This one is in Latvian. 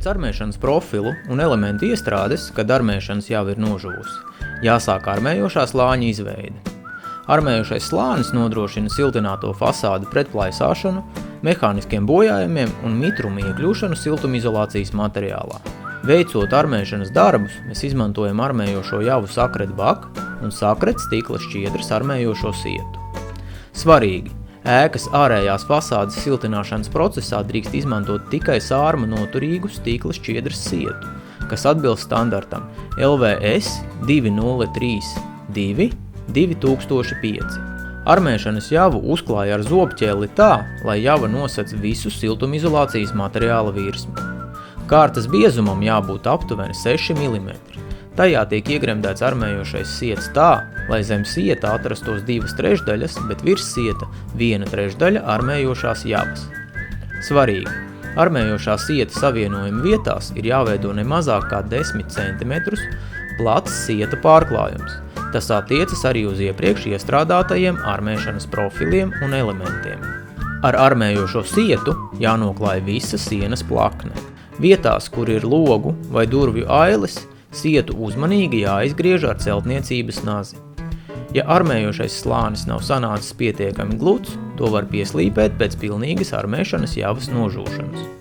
Pēc armēšanas profilu un elementu iestrādes, kad armēšanas jau ir nožuvusi, jāsāk armējošā slāņa izveide. Armējošais slānis nodrošina siltināto fasādi pret plaisāšanu, mehāniskiem bojājumiem un mitrumu iekļūšanu siltumizolācijas materiālā. Veicot armēšanas darbus, mēs izmantojam armējošo javu sakret baku un sakret stikla šķiedras armējošo sietu. Svarīgi! Ēkas ārējās fasādes siltināšanas procesā drīkst izmantot tikai sārma noturīgu stikla šķiedras sietu, kas atbilst standartam LVS 2032 2005. Armēšanas javu uzklāja ar zobķēli tā, lai java nosec visu siltumizolācijas materiāla virsmu. Kārtas biezumam jābūt aptuveni 6 mm. Tajā tiek iegremdēts armējošais siets tā, lai zem sieta atrastos 2/3, bet virs sieta 1/3 armējošās javas. Svarīgi! Armējošā sieta savienojuma vietās ir jāveido ne mazāk kā 10 cm plats sieta pārklājums. Tas attiecas arī uz iepriekš iestrādātajiem armēšanas profiliem un elementiem. Ar armējošo sietu jānoklāj visa sienas plakne. Vietās, kur ir logu vai durvju ailes, sietu uzmanīgi jāizgriež ar celtniecības nazi. Ja armējošais slānis nav sanācis pietiekami gluds, to var pieslīpēt pēc pilnīgas armēšanas javas nožūšanas.